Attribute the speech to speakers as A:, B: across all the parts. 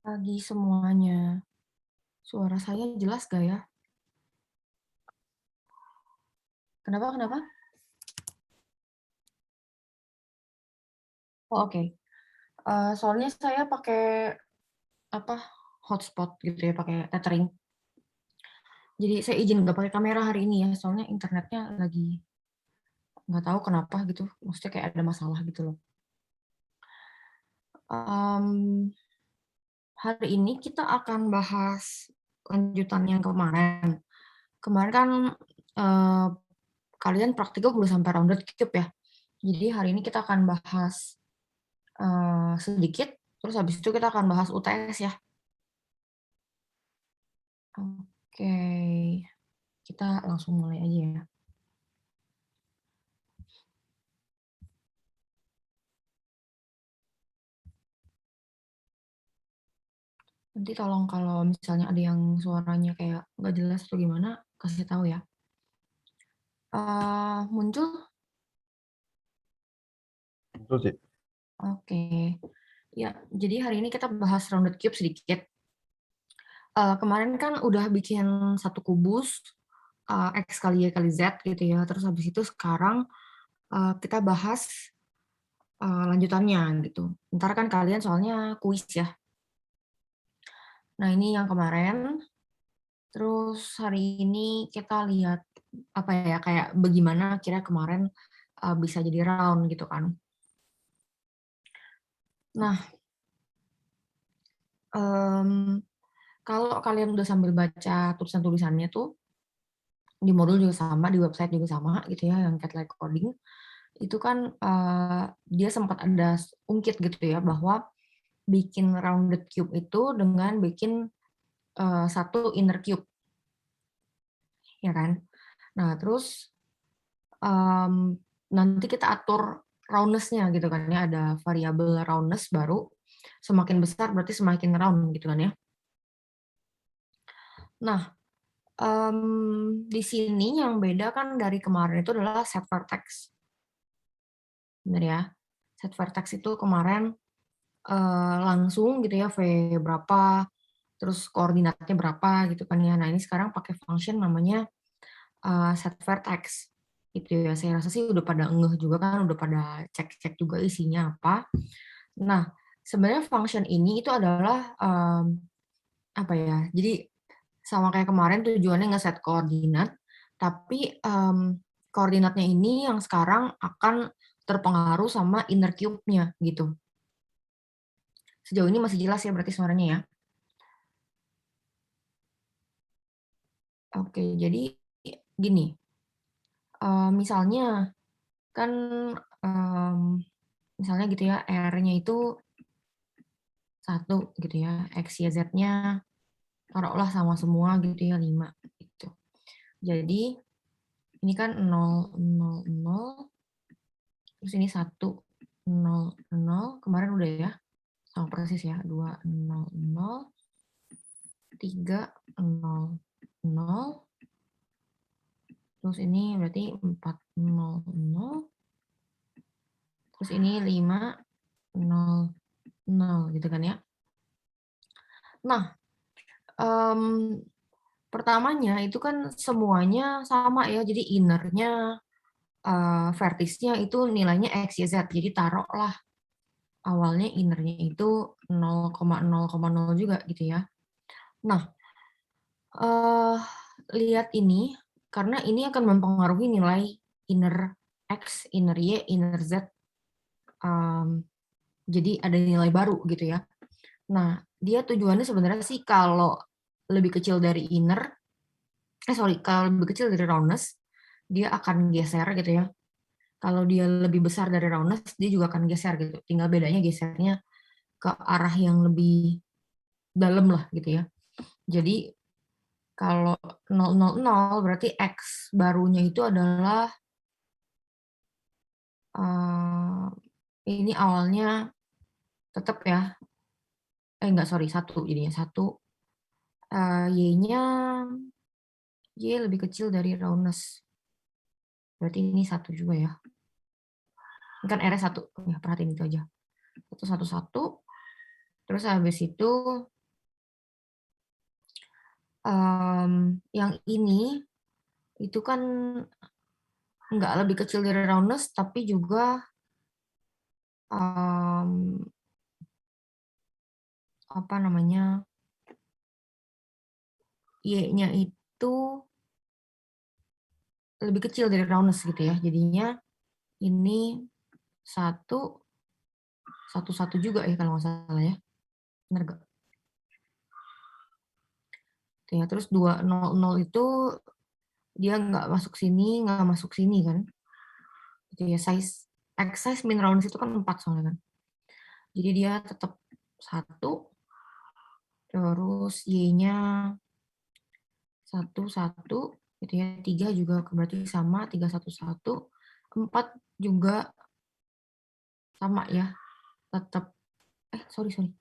A: Pagi semuanya. Suara saya jelas gak ya? Kenapa kenapa? Oh, oke. Soalnya saya pakai, apa, hotspot gitu ya, pakai tethering. Jadi saya izin nggak pakai kamera hari ini ya, soalnya internetnya lagi nggak tahu kenapa gitu, maksudnya kayak ada masalah gitu loh. Mmm, Hari ini kita akan bahas lanjutan yang kemarin. Kemarin kan, eee, kalian praktikum udah sampai rounded cube ya. Jadi hari ini kita akan bahas sedikit, terus habis itu kita akan bahas UTS ya. Oke, kita langsung mulai aja ya. Nanti tolong kalau misalnya ada yang suaranya kayak nggak jelas atau gimana, kasih tahu ya. Muncul?
B: Betul sih.
A: Oke. Ya, jadi hari ini kita bahas rounded cube sedikit. Kemarin kan udah bikin satu kubus, X kali Y kali Z gitu ya, terus habis itu sekarang, kita bahas, lanjutannya gitu. Entar kan kalian soalnya kuis ya. Nah, ini yang kemarin, terus hari ini kita lihat, apa ya, kayak bagaimana akhirnya kemarin, bisa jadi round gitu kan. Nah, mmm, kalau kalian udah sambil baca tulisan-tulisannya tuh, di modul juga sama, di website juga sama gitu ya, yang Cat Like Coding, itu kan, dia sempat ada ungkit gitu ya, bahwa bikin rounded cube itu dengan bikin, 1 inner cube, ya kan. Nah, terus nanti kita atur roundness-nya gitu kan ya, ada variabel roundness baru, semakin besar berarti semakin round gitu kan ya. Nah, di sini yang beda kan dari kemarin itu adalah set vertex, bener ya. Set vertex itu kemarin, langsung gitu ya, V berapa, terus koordinatnya berapa gitu kan ya. Nah, ini sekarang pakai function namanya, set vertex gitu ya. Saya rasa sih udah pada ngeh juga kan, udah pada cek-cek juga isinya apa. Nah, sebenarnya function ini itu adalah, apa ya, jadi sama kayak kemarin tujuannya ngeset koordinat, tapi, koordinatnya ini yang sekarang akan terpengaruh sama inner cube-nya gitu. Sejauh ini masih jelas ya berarti suaranya ya? Oke, jadi gini, misalnya kan, mmm, misalnya gitu ya, R-nya itu 1 gitu ya, X, Y, Z-nya taruhlah sama semua gitu ya, 5 gitu. Jadi ini kan 0, 0, 0, terus ini 1, 0, 0, kemarin udah ya, sama persis ya, 2, 0, 0, 3, 0, 0, terus ini berarti 4, 0, 0, terus ini 5, 0, 0 gitu kan ya. Nah, mmm, pertamanya itu kan semuanya sama ya, jadi inner-nya, vertisnya itu nilainya X, Y, Z, jadi taruhlah awalnya inner-nya itu 0,0,0 juga gitu ya. Nah, eee, lihat ini, karena ini akan mempengaruhi nilai inner X, inner Y, inner Z, mmm, jadi ada nilai baru gitu ya. Nah, dia tujuannya sebenarnya sih kalau lebih kecil dari kalau lebih kecil dari roundness, dia akan geser gitu ya. Kalau dia lebih besar dari roundness, dia juga akan geser gitu, tinggal bedanya gesernya ke arah yang lebih dalam lah gitu ya. Jadi kalau 000 berarti X barunya itu adalah, ini awalnya tetap ya, enggak sorry 1 jadinya 1, Y-nya Y lebih kecil dari roundness, berarti ini 1 juga ya. Ini kan R-nya 1, ya perhatiin itu aja. 1, 1, 1, terus habis itu Yang ini itu kan nggak lebih kecil dari roundness, tapi juga um, apa namanya, Y-nya itu lebih kecil dari roundness gitu ya. Jadinya ini satu satu satu juga ya kalau nggak salah ya. Bener gak? Ya, terus 200 itu dia nggak masuk sini, nggak masuk sini kan. Itu ya size X size min roundness itu kan 4 soalnya kan. Jadi dia tetap satu, terus Y-nya satu satu gitu ya, 3 juga berarti sama, 3 1 1, 4 juga sama ya, tetap sorry sorry.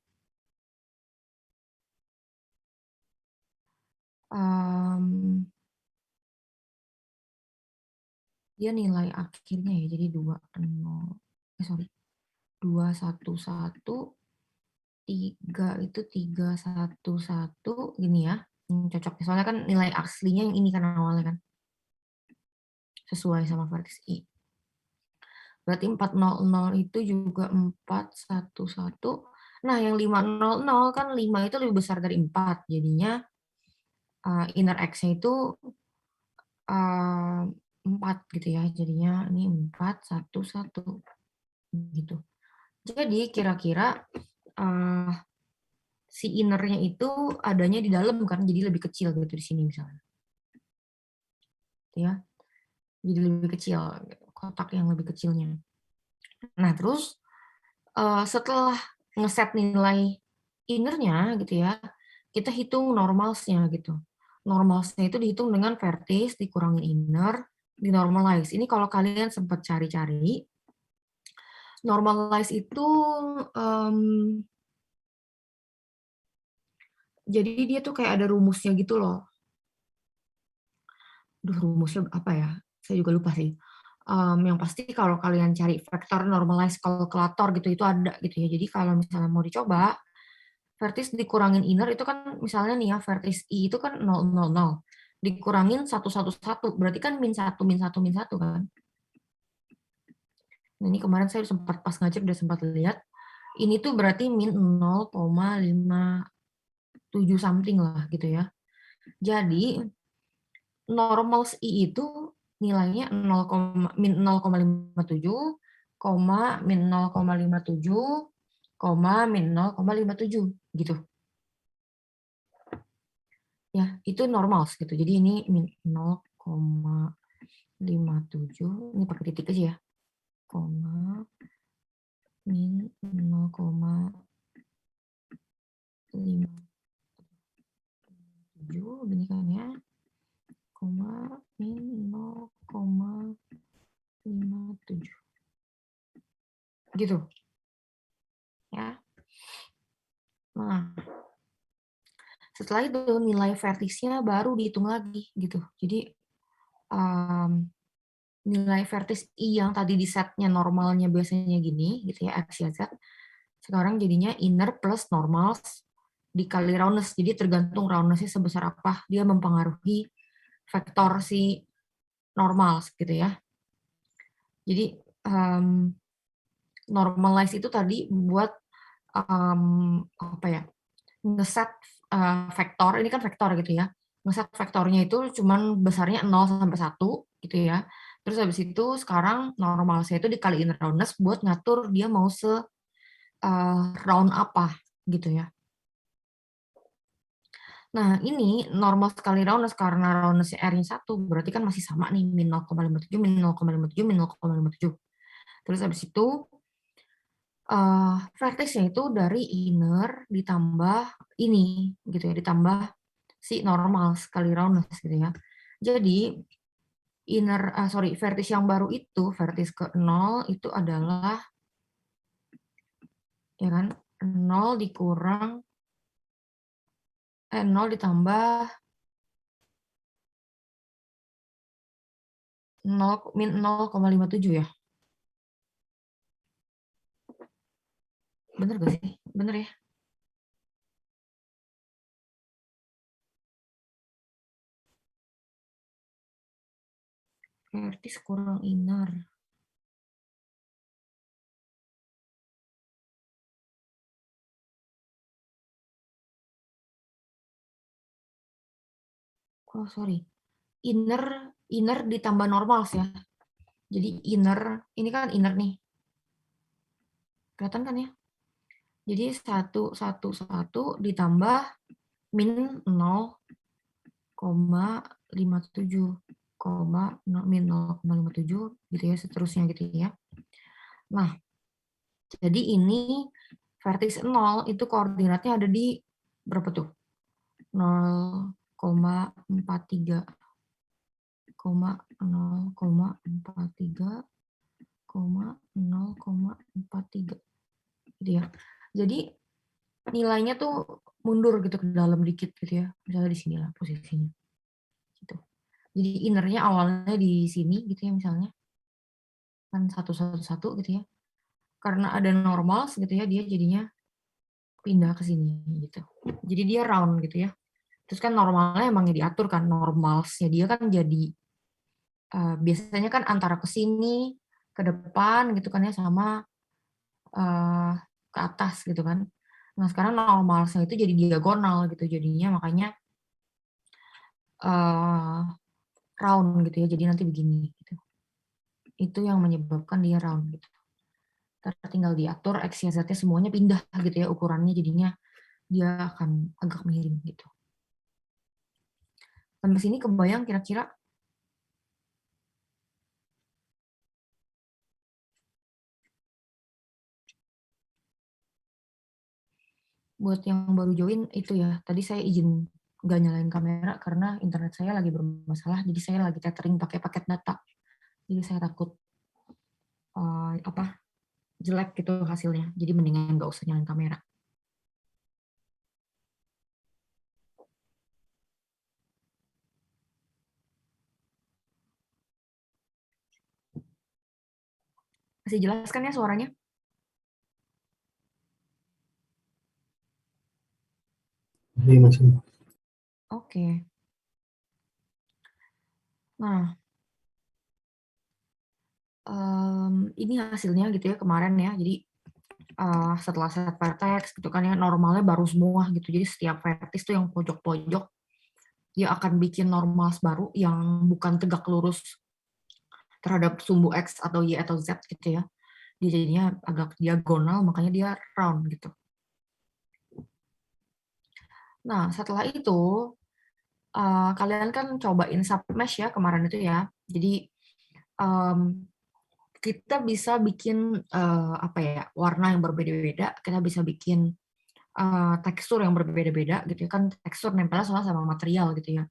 A: Dia nilai akhirnya ya, jadi 20 sorry, 211, 3 itu 311 gini ya. Cocok soalnya kan nilai aslinya yang ini kan awalnya kan sesuai sama vertex I. Berarti 400 itu juga 411. Nah, yang 500 kan 5 itu lebih besar dari 4. Jadinya inner X-nya itu 4 gitu ya. Jadinya ini 411 gitu. Jadi kira-kira si innernya itu adanya di dalam kan, jadi lebih kecil gitu di sini misalnya. Ya. Jadi lebih kecil, kotak yang lebih kecilnya. Nah, terus setelah ngeset nilai innernya gitu ya, kita hitung normalsnya gitu. Normalsnya itu dihitung dengan vertis dikurangin inner, dinormalize. Ini kalau kalian sempat cari-cari, normalize itu jadi dia tuh kayak ada rumusnya gitu loh. Duh, rumusnya apa ya? Saya juga lupa sih. Yang pasti kalau kalian cari vektor normalize kalkulator gitu, itu ada gitu ya. Jadi kalau misalnya mau dicoba, vertis dikurangin inner itu kan misalnya nih ya, vertis I itu kan 000. Dikurangin 111, berarti kan min 1, min 1, min 1 kan. Nah, ini kemarin saya sempat pas ngajak udah sempat lihat. Ini tuh berarti min 0,57 something lah gitu ya. Jadi normal I itu nilainya 0, min 0,57, min 0,57, min 0,57 gitu. Ya, itu normal gitu. Jadi ini min 0,57, ini pakai titik aja ya. Min 0,57 gini kan ya. Min 0,57 gitu ya. Nah, setelah itu nilai vertisnya baru dihitung lagi gitu. Jadi nilai vertis I yang tadi di setnya normalnya biasanya gini gitu ya, X, Y, Z, sekarang jadinya inner plus normals dikali roundness. Jadi tergantung roundnessnya sebesar apa, dia mempengaruhi vektor si normals gitu ya. Jadi normalize itu tadi buat apa ya, ngeset vektor, ini kan vektor gitu ya, ngeset vektornya itu cuman besarnya 0 sampai 1 gitu ya. Terus habis itu sekarang normalnya itu dikaliin roundness buat ngatur dia mau round apa gitu ya. Nah, ini normal sekali roundness karena roundness R-nya 1, berarti kan masih sama nih, min 0,57, min 0,57, min 0,57. Terus habis itu vertexnya itu dari inner ditambah ini gitu ya, ditambah si normal sekali roundness gitu ya. Jadi vertex yang baru itu, vertex ke 0 itu adalah ya kan 0 dikurang 0 ditambah 0 min 0,57 ya. Bener gak sih? Bener ya? vertis kurang inner. Oh, sorry. Inner ditambah normal ya. Jadi inner, ini kan inner nih. Kelihatan kan ya? Jadi 1 ditambah min 0,57 min 0,57 gitu ya, seterusnya gitu ya. Nah, jadi ini vertis 0 itu koordinatnya ada di berapa tuh? 0,43 0,43 0,43 gitu ya. Jadi nilainya tuh mundur gitu ke dalam dikit gitu ya. Misalnya di sini lah posisinya. Gitu. Jadi innernya awalnya di sini gitu ya misalnya. Kan 111 gitu ya. Karena ada normals gitu ya, dia jadinya pindah ke sini gitu. Jadi dia round gitu ya. Terus kan normalnya emangnya diatur kan, normalsnya dia kan jadi biasanya kan antara ke sini, ke depan gitu kan ya, sama ke atas gitu kan. Nah sekarang normalsnya itu jadi diagonal gitu, jadinya makanya round gitu ya, jadi nanti begini gitu. Itu yang menyebabkan dia round gitu. Karena tinggal diatur X, Y, Z-nya semuanya pindah gitu ya ukurannya, jadinya dia akan agak miring gitu. Sampai sini kebayang kira-kira? Buat yang baru join itu ya, tadi saya izin nggak nyalain kamera karena internet saya lagi bermasalah, jadi saya lagi tethering pakai paket data. Jadi saya takut jelek gitu hasilnya. Jadi mendingan nggak usah nyalain kamera. Masih jelas kan ya suaranya?
B: Iya, masih.
A: Oke. Nah, ini hasilnya gitu ya kemarin ya. Jadi setelah set vertex gitu kan ya, normalnya baru semua gitu. Jadi setiap vertex tuh yang pojok-pojok dia akan bikin normal baru yang bukan tegak lurus terhadap sumbu X atau Y atau Z gitu ya. Dia jadinya agak diagonal, makanya dia round gitu. Nah, setelah itu kalian kan cobain submesh ya kemarin itu ya. Jadi kita bisa bikin apa ya, warna yang berbeda-beda, kita bisa bikin tekstur yang berbeda-beda gitu ya, kan tekstur nempelnya soalnya sama material gitu ya.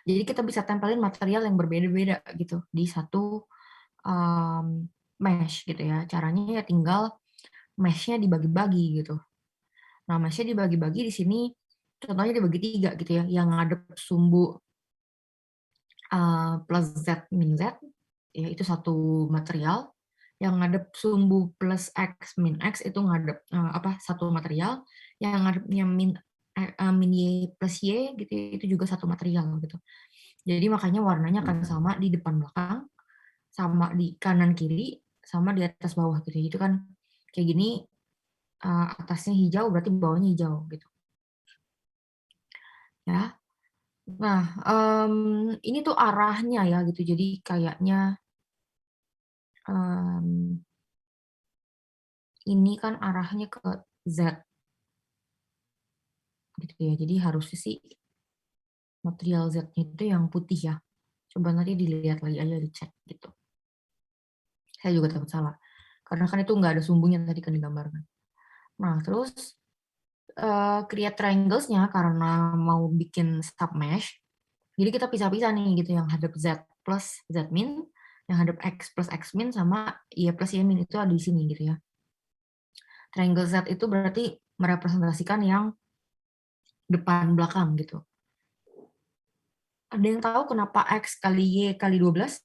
A: Jadi kita bisa tempelin material yang berbeda-beda gitu di satu mesh gitu ya. Caranya ya tinggal mesh-nya dibagi-bagi gitu. Nah, mesh-nya dibagi-bagi di sini contohnya dibagi 3 gitu ya, yang ngadep sumbu plus Z min Z, ya itu satu material. Yang ngadep sumbu plus X min X itu ngadep satu material. Yang ngadepnya min Y plus Y gitu ya, itu juga satu material gitu. Jadi makanya warnanya akan sama di depan belakang, sama di kanan kiri, sama di atas bawah gitu. Itu kan kayak gini, atasnya hijau berarti bawahnya hijau gitu. Ya. Nah, ini tuh arahnya ya gitu. Jadi kayaknya ini kan arahnya ke Z gitu ya. Jadi harusnya sih material Z-nya itu yang putih ya. Coba nanti dilihat lagi aja, dicek gitu. Saya juga takut salah. Karena kan itu nggak ada sumbunya tadi kan digambarkan. Nah, terus create triangles-nya karena mau bikin submesh. Jadi kita pisah-pisah nih gitu, yang hadap Z plus Z min, yang hadap X plus X min, sama Y plus Y min itu ada di sini gitu ya. Triangle Z itu berarti merepresentasikan yang depan belakang gitu. Ada yang tahu kenapa X kali Y kali 12?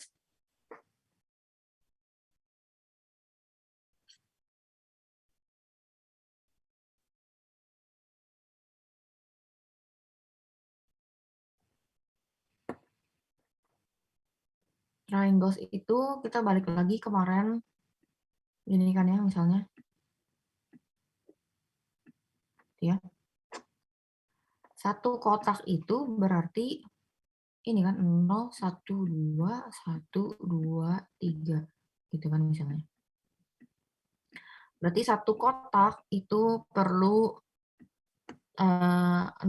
A: triangles itu kita balik lagi kemarin, ini kan ya misalnya, ya. Satu kotak itu berarti ini kan 0, 1, 2, 1, 2, 3. Gitu kan misalnya. Berarti satu kotak itu perlu 6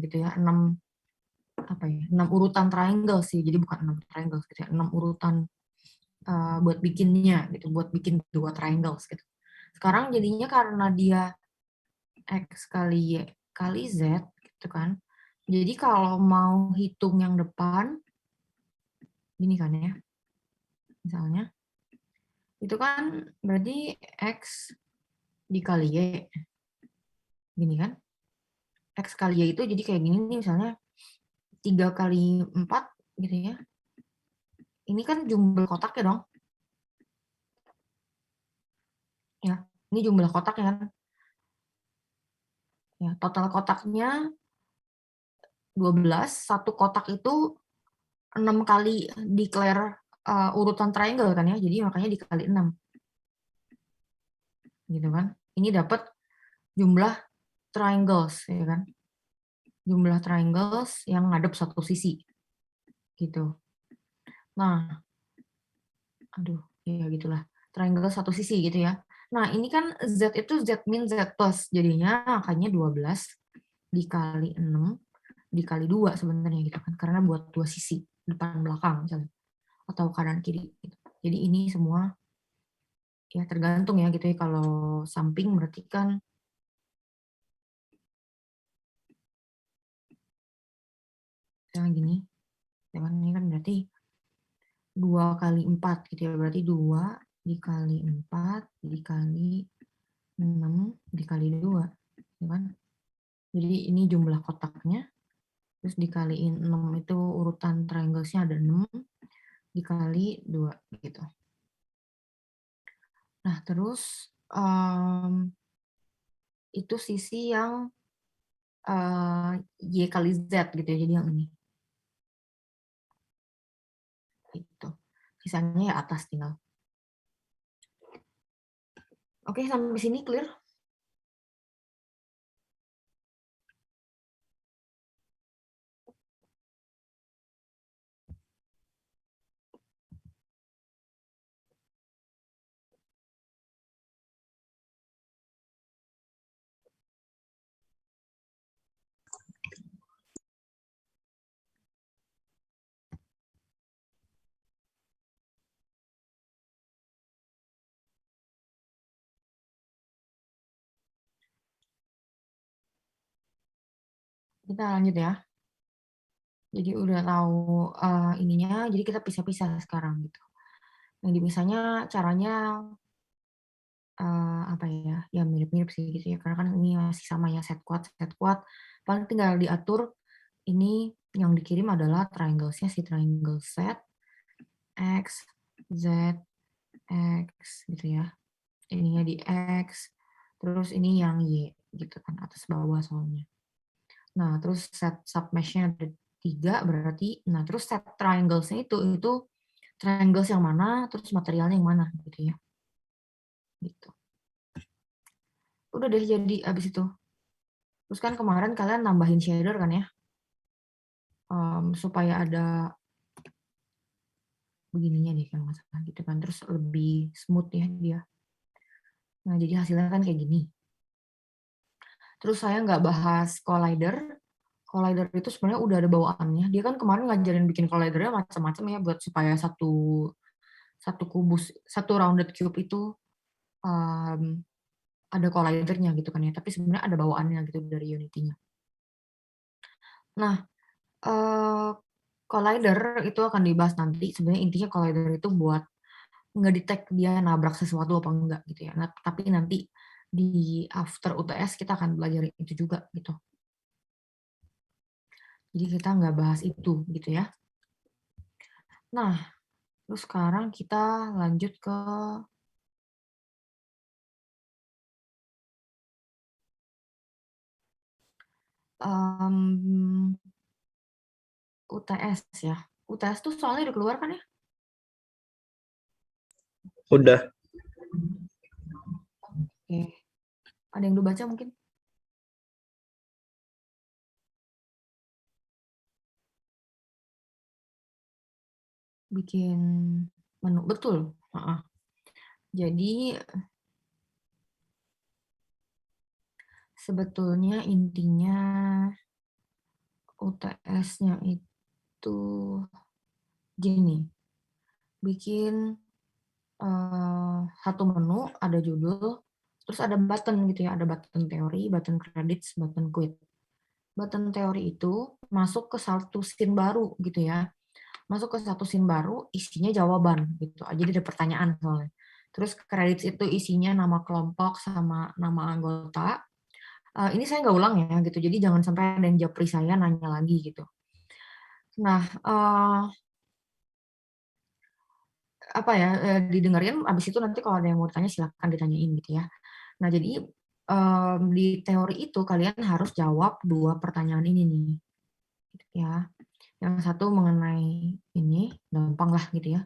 A: gitu ya, 6 apa ya? 6 urutan triangle sih. Jadi bukan 6 triangle gitu ya, 6 urutan buat bikinnya gitu, buat bikin 2 triangles gitu. Sekarang jadinya karena dia X kali Y kali Z gitu kan. Jadi kalau mau hitung yang depan ini kan ya. Misalnya itu kan berarti X dikali Y. Gini kan? X kali Y itu jadi kayak gini nih misalnya 3 kali 4 gitu ya. Ini kan jumlah kotaknya dong. Ya, ini jumlah kotaknya kan. Ya, total kotaknya 12, satu kotak itu 6 kali declare urutan triangle kan ya. Jadi makanya dikali 6. Gitu kan. Ini dapat jumlah triangles ya kan. Jumlah triangles yang ngadep satu sisi. Gitu. Nah, aduh, ya gitulah. Triangle satu sisi gitu ya. Nah, ini kan Z itu Z min Z plus. Jadinya angkanya 12 dikali 6 dikali 2 sebenarnya gitu kan. Karena buat dua sisi, depan belakang misalnya. Atau kanan kiri gitu. Jadi ini semua ya tergantung ya gitu ya. Kalau samping berarti kan misalnya gini. Ini kan berarti 2 kali 4 gitu ya. Berarti 2 dikali 4 dikali 6 dikali 2. Ya kan? Jadi ini jumlah kotaknya. Terus dikaliin 6 itu urutan trianglesnya ada 6 dikali 2 gitu. Nah, terus itu sisi yang Y kali Z gitu ya. Jadi yang ini. Gitu. Sisanya ya atas tinggal. Oke, sampai sini clear? Kita lanjut ya. Jadi udah tahu ininya, jadi kita pisah-pisah sekarang gitu. Yang dipisahnya caranya apa ya? Ya mirip-mirip sih gitu ya. Karena kan ini masih sama ya set kuat. Paling tinggal diatur ini yang dikirim adalah trianglesnya si triangle set X, Z, X gitu ya. Ininya di X, terus ini yang Y gitu kan atas bawah soalnya. Nah, terus set submesh-nya ada 3 berarti, nah terus set triangles-nya itu triangles yang mana, terus materialnya yang mana gitu ya. Gitu. Udah deh jadi abis itu. Terus kan kemarin kalian nambahin shader kan ya, supaya ada begininya deh kalau nggak salah gitu kan, terus lebih smooth ya dia. Nah, jadi hasilnya kan kayak gini. Terus saya nggak bahas collider. Collider itu sebenarnya udah ada bawaannya. Dia kan kemarin ngajarin bikin collidernya macam-macam ya buat supaya satu kubus, satu rounded cube itu um, ada collidernya gitu kan ya. Tapi sebenarnya ada bawaannya gitu dari Unity-nya. Nah, collider itu akan dibahas nanti. Sebenarnya intinya collider itu buat ngedetect dia nabrak sesuatu apa enggak gitu ya. Nah, tapi nanti di after UTS kita akan belajar itu juga gitu. Jadi kita nggak bahas itu gitu ya. Nah, terus sekarang kita lanjut ke UTS ya. UTS tuh soalnya udah keluar kan ya?
B: Udah.
A: Oke. Ada yang udah baca mungkin? Bikin menu, betul. Jadi sebetulnya intinya UTS-nya itu gini, bikin satu menu, ada judul, terus ada button gitu ya, ada button teori, button credits, button quit. Button teori itu masuk ke satu scene baru gitu ya, masuk ke satu scene baru, isinya jawaban gitu. Jadi ada pertanyaan soalnya. Terus credits itu isinya nama kelompok sama nama anggota. Ini saya nggak ulang ya gitu, jadi jangan sampai ada yang japri saya nanya lagi gitu. Nah, apa ya, didengerin, abis itu nanti kalau ada yang mau ditanya silahkan ditanyain gitu ya. Nah, jadi di teori itu kalian harus jawab 2 pertanyaan ini nih, gitu ya. Yang satu mengenai ini, gampang lah gitu ya.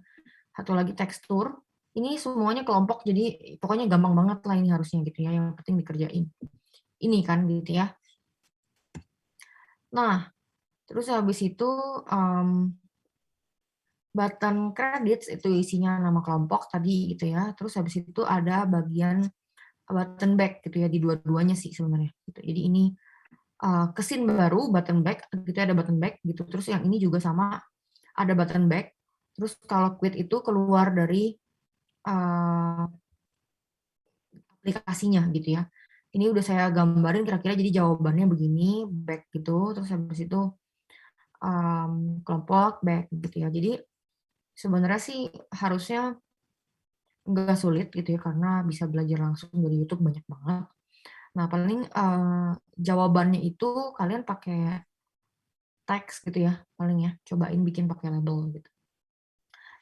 A: Satu lagi tekstur, ini semuanya kelompok, jadi pokoknya gampang banget lah ini harusnya gitu ya, yang penting dikerjain. Ini kan gitu ya. Nah, terus habis itu button credits itu isinya nama kelompok tadi gitu ya. Terus habis itu ada bagian button back gitu ya, di dua-duanya sih sebenarnya gitu. Jadi ini ke scene baru button back gitu, ada button back gitu. Terus yang ini juga sama, ada button back. Terus kalau quit itu keluar dari aplikasinya gitu ya. Ini udah saya gambarin kira-kira, jadi jawabannya begini, back gitu. Terus habis itu kelompok back gitu ya. Jadi sebenarnya sih harusnya nggak sulit gitu ya, karena bisa belajar langsung dari YouTube banyak banget. Nah, paling jawabannya itu kalian pakai teks gitu ya, paling ya. Cobain bikin pakai label gitu.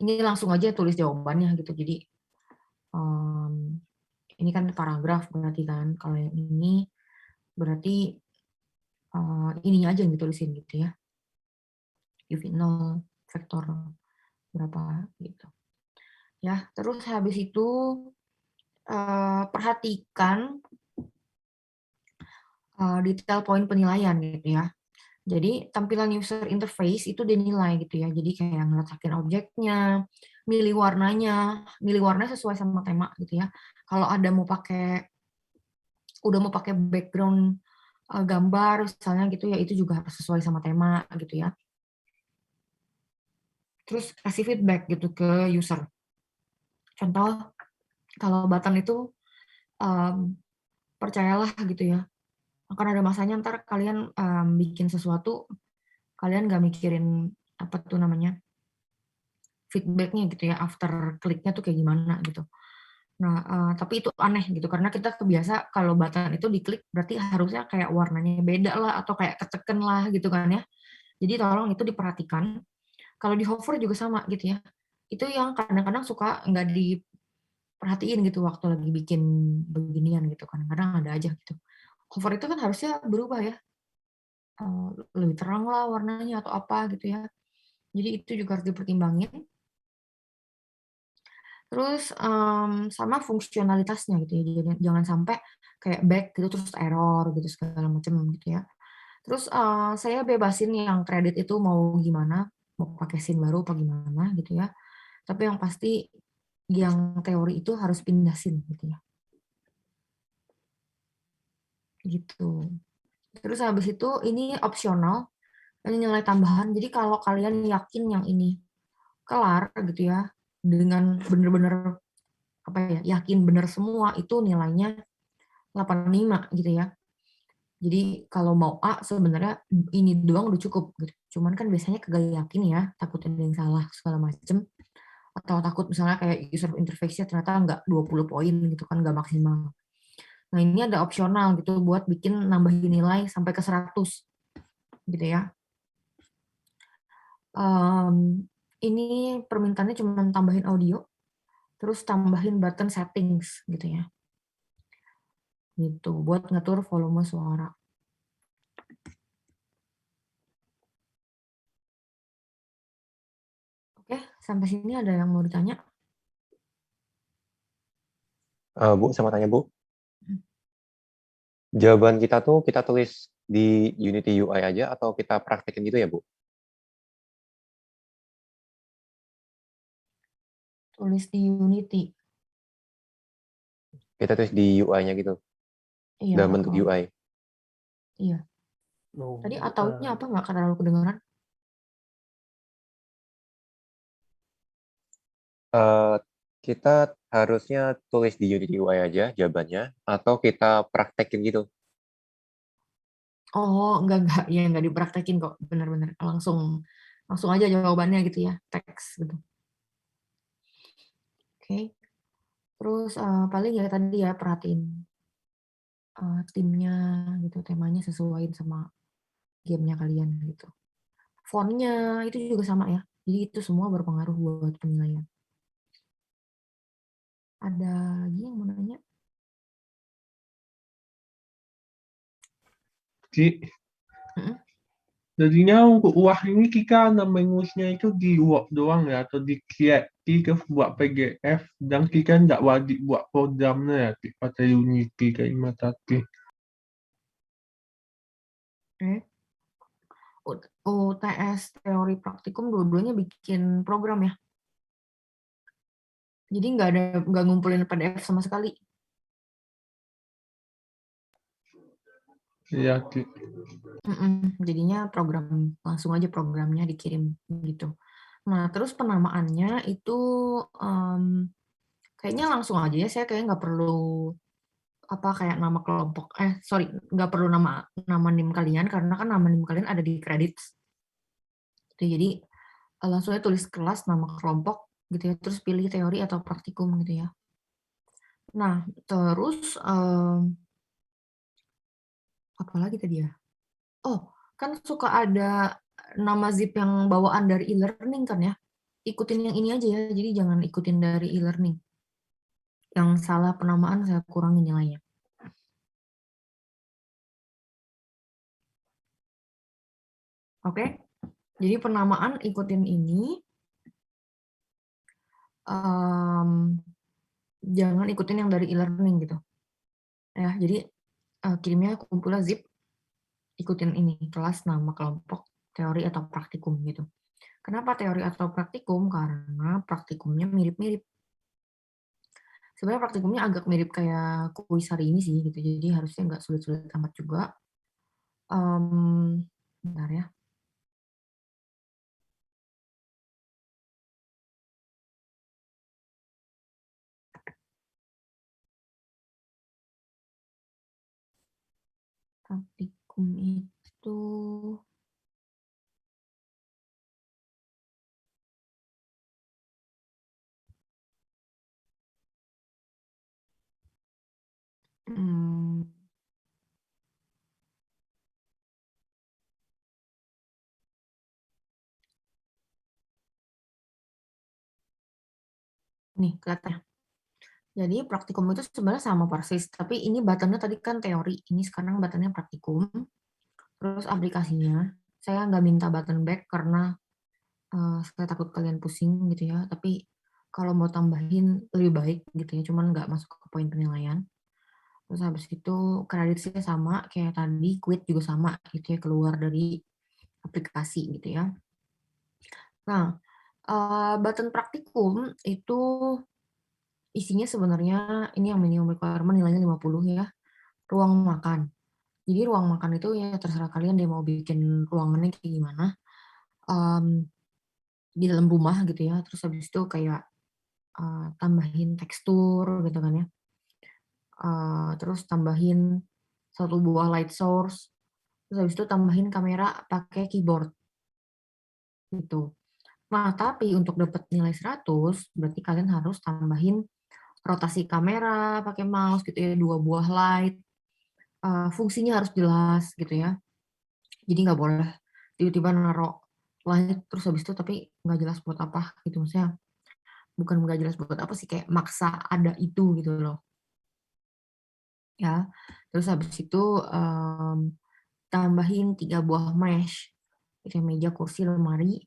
A: Ini langsung aja tulis jawabannya gitu. Jadi ini kan paragraf berarti kan. Kalau yang ini berarti ininya aja yang ditulisin gitu ya. UV0 vektor berapa gitu. Ya, terus habis itu perhatikan detail poin penilaian gitu ya. Jadi tampilan user interface itu dinilai gitu ya. Jadi kayak ngeletakin objeknya, milih warna sesuai sama tema gitu ya. Kalau ada udah mau pakai background gambar misalnya gitu ya, itu juga harus sesuai sama tema gitu ya. Terus kasih feedback gitu ke user. Contoh, kalau button itu percayalah gitu ya, akan ada masanya ntar kalian bikin sesuatu, kalian nggak mikirin apa tuh namanya, feedbacknya gitu ya, after kliknya tuh kayak gimana gitu. Nah, tapi itu aneh gitu, karena kita kebiasa kalau button itu diklik berarti harusnya kayak warnanya beda lah, atau kayak keteken lah gitu kan ya. Jadi tolong itu diperhatikan. Kalau di hover juga sama gitu ya. Itu yang kadang-kadang suka nggak diperhatiin gitu waktu lagi bikin beginian gitu, kadang-kadang ada aja gitu. Hover itu kan harusnya berubah ya, lebih terang lah warnanya atau apa gitu ya. Jadi itu juga harus dipertimbangin. Terus sama fungsionalitasnya gitu ya, jadi jangan sampai kayak back gitu terus error gitu segala macam gitu ya. Terus saya bebasin yang kredit itu mau gimana, mau pakai scene baru apa gimana gitu ya. Tapi yang pasti yang teori itu harus pindah scene gitu ya. Gitu. Terus habis itu ini opsional, ini nilai tambahan. Jadi kalau kalian yakin yang ini kelar gitu ya, dengan bener-bener apa ya, yakin bener semua, itu nilainya 85 gitu ya. Jadi kalau mau A sebenarnya ini doang udah cukup gitu. Cuman kan biasanya kagak yakin ya, takut ada yang salah segala macem. Atau takut misalnya kayak user interface-nya ternyata nggak 20 poin gitu kan, nggak maksimal. Nah ini ada opsional gitu buat bikin nambahin nilai sampai ke 100 gitu ya. Ini permintaannya cuma tambahin audio, terus tambahin button settings gitu ya. Gitu, buat ngatur volume suara. Oke, sampai sini ada yang mau ditanya?
C: Bu, sama tanya Bu, jawaban kita tuh kita tulis di Unity UI aja atau kita praktekin gitu ya Bu?
A: Tulis di Unity.
C: Kita tulis di UI-nya gitu,
A: Iya.
C: dalam bentuk UI.
A: Iya. Tadi ataunya apa nggak terlalu kedengaran?
C: Kita harusnya tulis di Unity UI aja jawabannya, atau kita praktekin gitu.
A: Oh, enggak, ya enggak dipraktekin kok, benar-benar langsung aja jawabannya gitu ya, teks gitu. Oke. Terus paling ya tadi ya perhatiin timnya gitu, temanya sesuaiin sama gamenya kalian gitu. Fontnya itu juga sama ya, jadi itu semua berpengaruh buat penilaian. Ada lagi yang mau nanya?
B: Ci, jadinya untuk UAH ini kita mengurusnya itu di Word doang ya, atau di Creative terus buat PDF, dan kita nggak wajib buat programnya ya, Ci, pakai Unity kayak gimana tadi.
A: UTS teori praktikum dua-duanya bikin program ya. Jadi nggak ngumpulin PDF sama sekali.
B: Iya, Ci.
A: Jadinya program langsung aja programnya dikirim gitu. Nah terus penamaannya itu kayaknya langsung aja ya. Saya kayaknya nggak perlu kayak nama kelompok. Nggak perlu nama NIM kalian karena kan nama NIM kalian ada di credits. Jadi langsung aja tulis kelas, nama kelompok gitu ya. Terus pilih teori atau praktikum gitu ya. Nah terus apa lagi tadi ya? Oh, kan suka ada nama zip yang bawaan dari e-learning kan ya? Ikutin yang ini aja ya, jadi jangan ikutin dari e-learning. Yang salah penamaan saya kurangi nilainya. Oke? Jadi penamaan ikutin ini. Jangan ikutin yang dari e-learning gitu. Ya, jadi kirimnya kumpulnya zip, ikutin ini, kelas, nama kelompok, teori atau praktikum gitu. Kenapa teori atau praktikum? Karena praktikumnya mirip-mirip. Sebenarnya praktikumnya agak mirip kayak kuis hari ini sih gitu, jadi harusnya nggak sulit-sulit amat juga. Bentar ya. Praktikum itu nih kelihatannya. Jadi praktikum itu sebenarnya sama persis, tapi ini buttonnya tadi kan teori, ini sekarang buttonnya praktikum. Terus aplikasinya, saya nggak minta button back karena saya takut kalian pusing gitu ya, tapi kalau mau tambahin lebih baik gitu ya, cuman nggak masuk ke poin penilaian. Terus habis itu kreditnya sama kayak tadi, quit juga sama gitu ya, keluar dari aplikasi gitu ya. Nah, button praktikum itu isinya sebenarnya ini yang minimum requirement nilainya 50 ya, ruang makan. Jadi ruang makan itu ya terserah kalian deh mau bikin ruangannya kayak gimana. Di dalam rumah gitu ya, terus habis itu kayak tambahin tekstur gitu kan ya. Terus tambahin satu buah light source, terus habis itu tambahin kamera pakai keyboard gitu. Nah, tapi untuk dapat nilai 100 berarti kalian harus tambahin rotasi kamera pakai mouse gitu ya, 2 buah light. Fungsinya harus jelas gitu ya. Jadi nggak boleh tiba-tiba naruh light terus habis itu tapi nggak jelas buat apa gitu, maksudnya bukan nggak jelas buat apa sih, kayak maksa ada itu gitu loh. Ya, terus habis itu tambahin 3 buah mesh, kayak meja, kursi, lemari.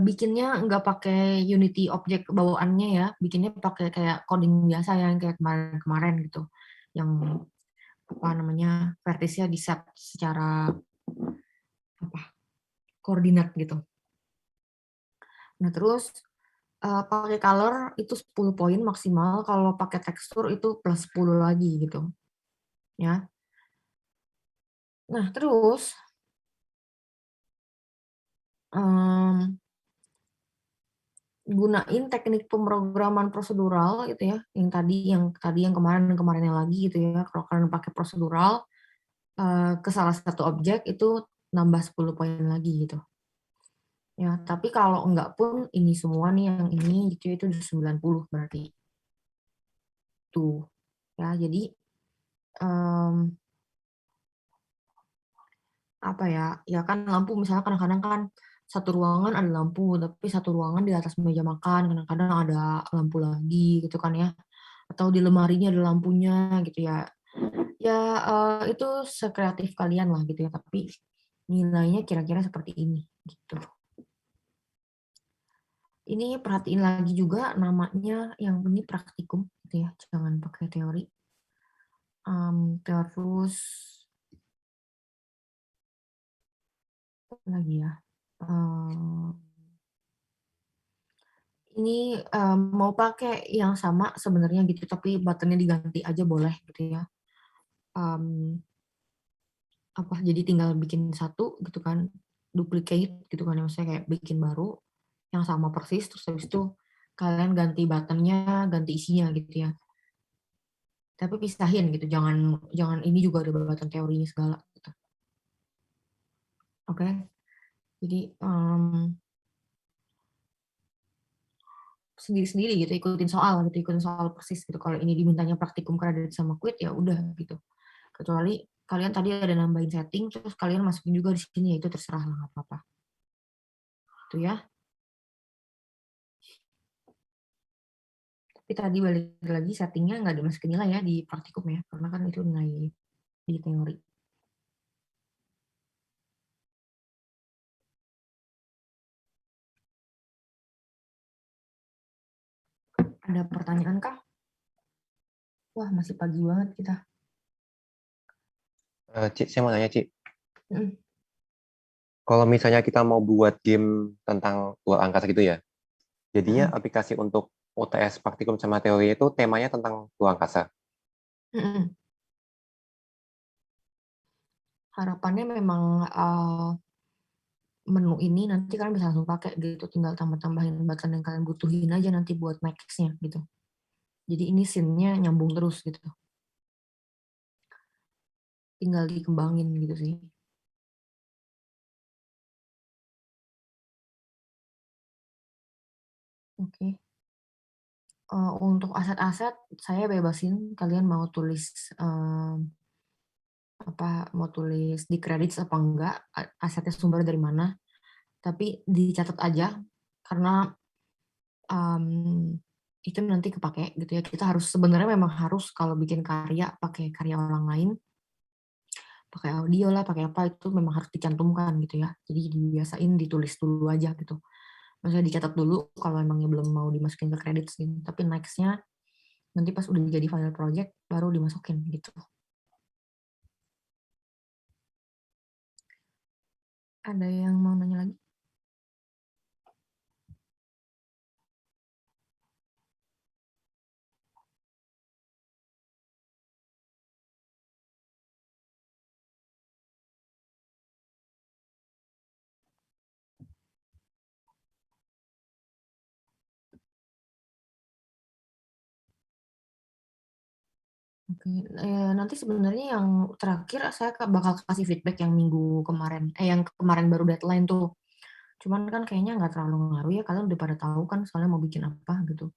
A: bikinnya nggak pakai Unity objek bawaannya ya, bikinnya pakai kayak coding biasa yang kayak kemarin-kemarin gitu, yang apa namanya vertisnya di set secara apa koordinat gitu. Nah terus pakai color itu 10 poin maksimal, kalau pakai tekstur itu plus 10 lagi gitu ya. Nah terus gunain teknik pemrograman prosedural gitu ya, yang kemarin-kemarinnya lagi gitu ya. Kalau kalian pakai prosedural ke salah satu objek itu nambah 10 poin lagi gitu. Ya, tapi kalau enggak pun ini semua nih yang ini gitu itu 90 berarti. Tuh. Ya, jadi apa ya? Ya kan lampu misalnya kadang-kadang kan satu ruangan ada lampu, tapi satu ruangan di atas meja makan kadang-kadang ada lampu lagi gitu kan ya. Atau di lemarinya ada lampunya gitu ya. Ya itu sekreatif kalian lah gitu ya, tapi nilainya kira-kira seperti ini gitu. Ini perhatiin lagi juga namanya yang ini praktikum gitu ya, jangan pakai teori. Terus apa lagi ya. Ini mau pakai yang sama sebenarnya gitu, tapi buttonnya diganti aja boleh gitu ya. Jadi tinggal bikin satu gitu kan, duplicate gitu kan, maksudnya kayak bikin baru yang sama persis, terus habis itu kalian ganti buttonnya, ganti isinya gitu ya. Tapi pisahin gitu, jangan ini juga ada button teorinya segala gitu. Oke, jadi sendiri-sendiri gitu, ikutin soal persis gitu. Kalau ini dimintanya praktikum kredit sama quit ya udah gitu. Kecuali kalian tadi ada nambahin setting, terus kalian masukin juga di sini, ya itu terserah lah, nggak apa-apa. Itu ya. Tapi tadi balik lagi settingnya nggak dimasukin nilai ya di praktikum ya, karena kan itu nilai di teori. Ada pertanyaan kah? Wah, masih pagi banget kita.
C: Cik, saya mau nanya, Cik.
A: Mm.
C: Kalau misalnya kita mau buat game tentang luar angkasa gitu ya, jadinya
A: Mm.
C: aplikasi untuk UTS praktikum sama teori itu temanya tentang luar angkasa.
A: Mm. Harapannya memang menu ini nanti kalian bisa langsung pakai gitu, tinggal tambah-tambahin button yang kalian butuhin aja nanti buat next-nya gitu. Jadi ini scene-nya nyambung terus gitu. Tinggal dikembangin gitu sih. Oke. Untuk aset-aset saya bebasin kalian mau tulis mau tulis di credits apa enggak, asetnya sumber dari mana, tapi dicatat aja karena itu nanti kepake gitu ya. Kita harus sebenarnya memang harus kalau bikin karya pakai karya orang lain, pakai audio lah, pakai apa itu memang harus dicantumkan gitu ya. Jadi dibiasain ditulis dulu aja gitu. Maksudnya dicatat dulu kalau emangnya belum mau dimasukin ke kredit sih. Tapi next-nya nanti pas udah jadi final project baru dimasukin gitu. Ada yang mau nanya lagi? Oke, nanti sebenarnya yang terakhir saya bakal kasih feedback yang minggu kemarin, yang kemarin baru deadline tuh. Cuman kan kayaknya nggak terlalu ngaruh ya, kalian udah pada tahu kan soalnya mau bikin apa gitu.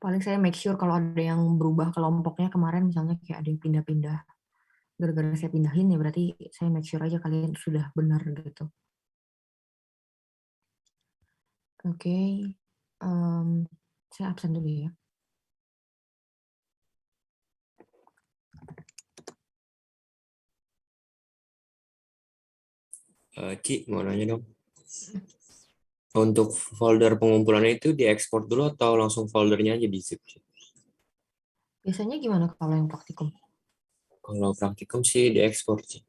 A: Paling saya make sure kalau ada yang berubah kelompoknya kemarin, misalnya kayak ada yang pindah-pindah, gara-gara saya pindahin ya berarti saya make sure aja kalian sudah benar gitu. Oke, saya absen dulu ya.
D: Cik, mau nanya dong. Untuk folder pengumpulannya itu diekspor dulu atau langsung foldernya aja di zip?
A: Biasanya gimana kalau yang praktikum?
D: Kalau praktikum sih diekspor sih.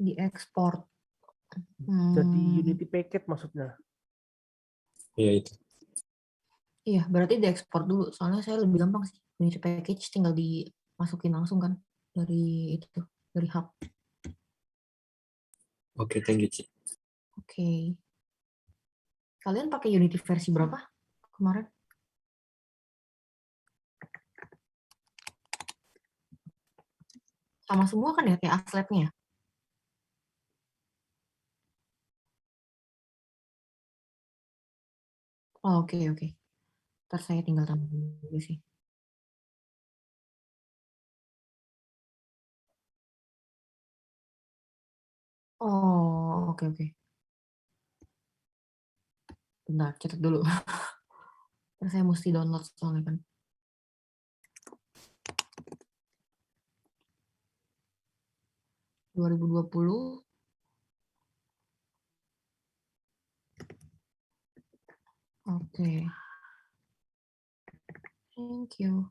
A: Diekspor.
E: Jadi Unity packet maksudnya.
D: Ya itu.
A: Iya, berarti diekspor dulu. Soalnya saya lebih gampang sih. Unity package tinggal dimasukin langsung kan dari itu, dari hub.
D: Oke, thank you, Ci.
A: Oke. Kalian pakai Unity versi berapa kemarin? Sama semua kan ya, kayak Aslet-nya ya? Oh, oke, oke. Ntar saya tinggal tambah dulu sih. Oh, oke, oke. Bentar, catat dulu. Ntar saya mesti download soalnya kan. ...2020. Oke. Thank you.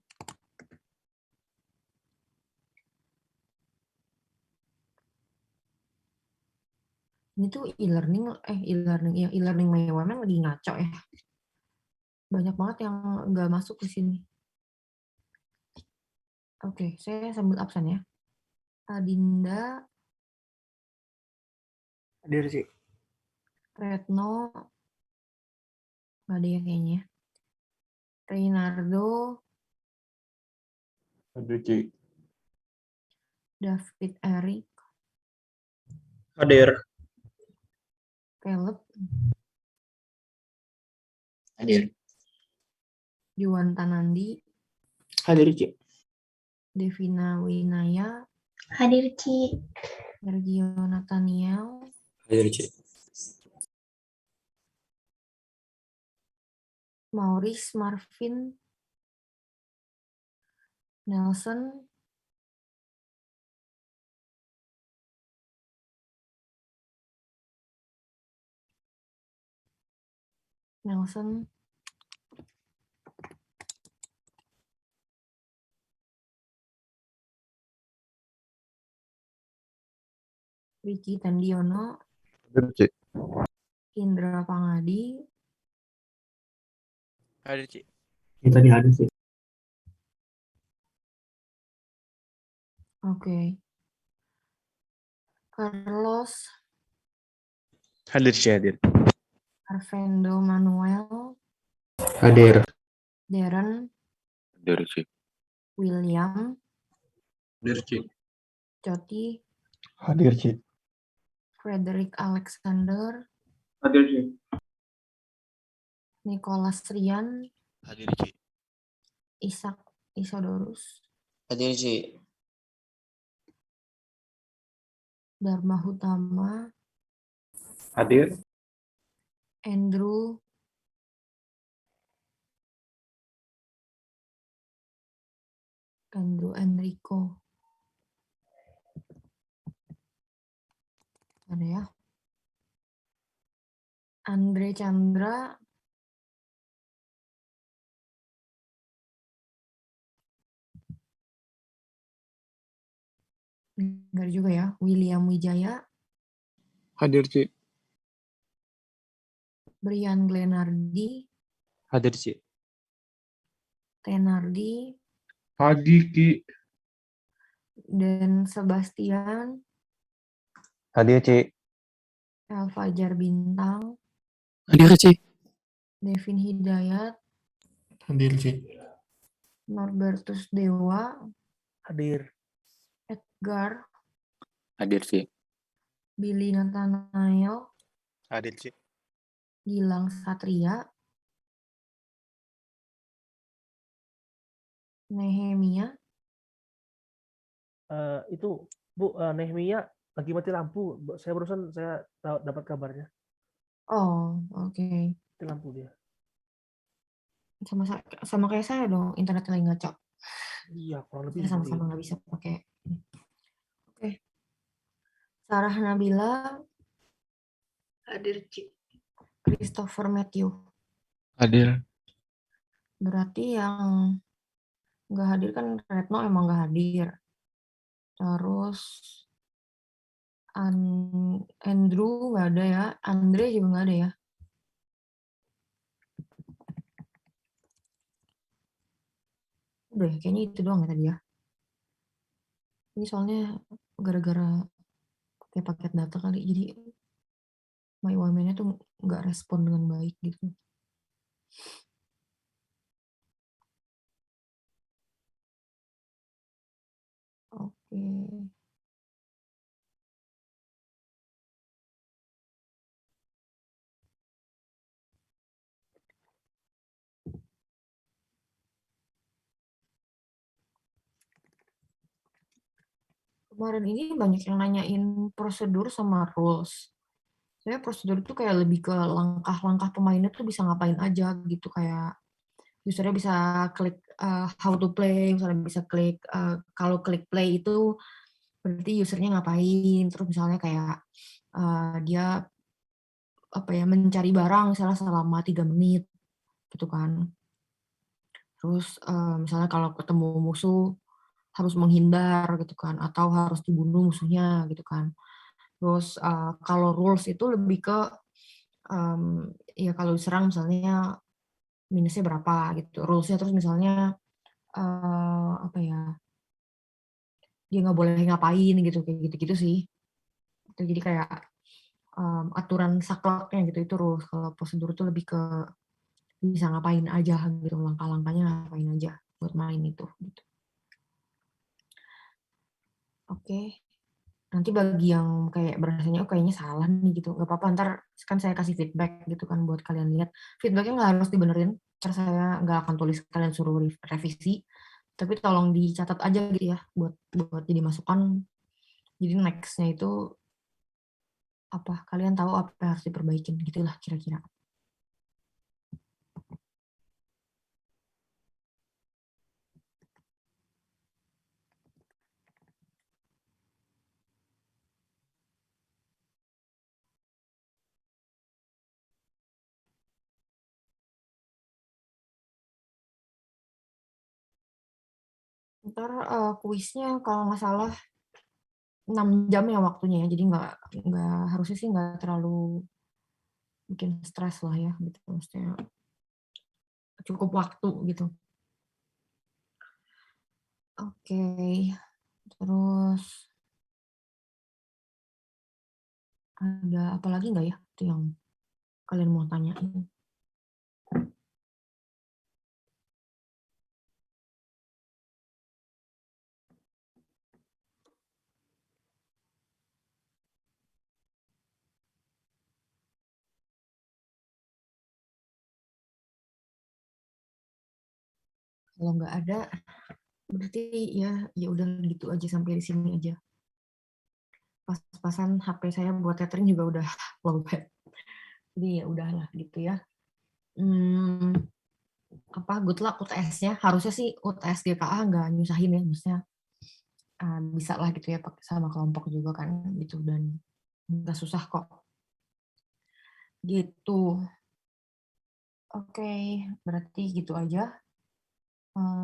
A: Ini tuh e-learning Mewah memang lagi ngaco ya. Banyak banget yang nggak masuk ke sini. Oke, saya sambil absen ya. Adinda,
E: Hadir sih.
A: Retno, nggak ada ya kayaknya. Reynardo,
C: Hadir, Ci.
A: David Eric,
F: Hadir.
A: Caleb,
F: Hadir.
A: Juwan Tanandi,
F: Hadir, Ci.
A: Devina Winaya,
G: Hadir, Ci.
A: Sergio Nathaniel,
D: Hadir, Ci.
A: Maurice Marvin, Nelson, Ricky Tandiono,
C: Hadir, Ci.
A: Indra Pangadi,
H: Hadir, Ci.
F: Kita di hadir, Ci.
A: oke. Carlos,
F: Hadir, Ci, hadir.
A: Arvendo Manuel,
F: Hadir.
A: Darren,
C: Hadir, Ci.
A: William,
F: Hadir, Ci.
A: Joti,
C: Hadir, Ci.
A: Frederick Alexander,
F: Hadir, Ci.
A: Nicholas Rian,
H: Hadir, Ci.
A: Ishak Isodorus,
F: Hadir, Ci.
A: Dharma Hutama,
F: Hadir.
A: Andrew, Enrico. Ada ya. Andre Chandra, enggak juga ya. William Wijaya,
F: Hadir, Ci.
A: Brian Glenardi,
F: Hadir, Ci.
A: Tenardi,
B: Hadi, Ki.
A: dan Sebastian,
C: Hadir, Ci.
A: Elfajar Bintang,
F: Hadir, Ci.
A: Devin Hidayat,
F: Hadir, Ci.
A: Norbertus Dewa,
E: Hadir.
A: Edgar,
F: Hadir, Ci.
A: Billy Nathanael,
H: Hadir, Ci.
A: Gilang Satria, Nehemia,
E: Itu Bu, Nehmia lagi mati lampu. Saya barusan dapat kabarnya.
A: oh oke.
E: Mati lampu dia.
A: Sama kayak saya dong, internet lagi ngaco.
E: Iya, kurang lebih
A: Kita
E: seperti
A: sama-sama
E: itu.
A: nggak bisa pakai. Oke. Sarah Nabila, Hadir, Ci. Christopher Matthew.
F: Hadir.
A: Berarti yang nggak hadir kan Retno emang nggak hadir. Terus Andrew nggak ada ya. Andre juga nggak ada ya. Udah ya, kayaknya itu doang ya tadi ya. Ini soalnya gara-gara pakai paket data kali, jadi My Women-nya tuh nggak respon dengan baik gitu. Oke. Kemarin ini banyak yang nanyain prosedur sama rules. Saya prosedur itu kayak lebih ke langkah-langkah pemainnya tuh bisa ngapain aja gitu, kayak usernya bisa klik how to play, misalnya bisa klik kalau klik play itu berarti usernya ngapain, terus misalnya kayak dia apa ya mencari barang misalnya selama 3 menit gitu kan. Terus misalnya kalau ketemu musuh harus menghindar gitu kan, atau harus dibunuh musuhnya gitu kan. Terus kalau rules itu lebih ke ya kalau diserang misalnya minusnya berapa gitu rules-nya, terus misalnya apa ya, dia nggak boleh ngapain gitu, kayak gitu-gitu sih. Itu jadi kayak aturan sakleknya gitu, itu rules. Kalau prosedur itu lebih ke bisa ngapain aja gitu, langkah-langkahnya ngapain aja buat main itu gitu. Oke. Nanti bagi yang kayak berasanya oh kayaknya salah nih gitu, nggak apa-apa, ntar kan saya kasih feedback gitu kan buat kalian lihat. Feedbacknya nggak harus dibenerin, ntar saya nggak akan tulis kalian suruh revisi, tapi tolong dicatat aja gitu ya buat jadi masukan. Jadi next-nya itu apa, kalian tahu apa yang harus diperbaikin gitulah kira-kira. Ntar kuisnya kalau nggak salah 6 jam ya waktunya ya, jadi nggak harusnya sih nggak terlalu bikin stres lah ya gitu, maksudnya cukup waktu gitu. Oke, terus ada apa lagi nggak ya itu yang kalian mau tanyain? Kalau nggak ada, berarti ya udah gitu aja, sampai di sini aja. Pas-pasan HP saya buat tethering juga udah lowbat. Jadi ya udahlah gitu ya. Apa good luck UTS-nya. Harusnya sih UTS GKA nggak nyusahin ya, maksudnya bisa lah gitu ya pakai sama kelompok juga kan gitu, dan nggak susah kok. Gitu. Oke, berarti gitu aja.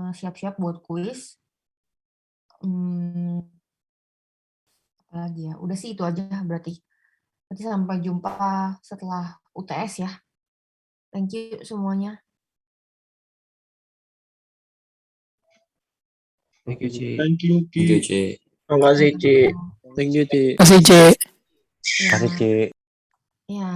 A: Siap-siap buat kuis. Apa lagi ya? Udah sih itu aja berarti. Nanti sampai jumpa setelah UTS ya. Thank you semuanya.
F: Thank you, Ci.
B: Thank you, Ki.
D: Thank you, C.
F: Makasih, Ci. Thank you, Ci.
A: Ya.
C: Kasih, Ci.
A: Ya.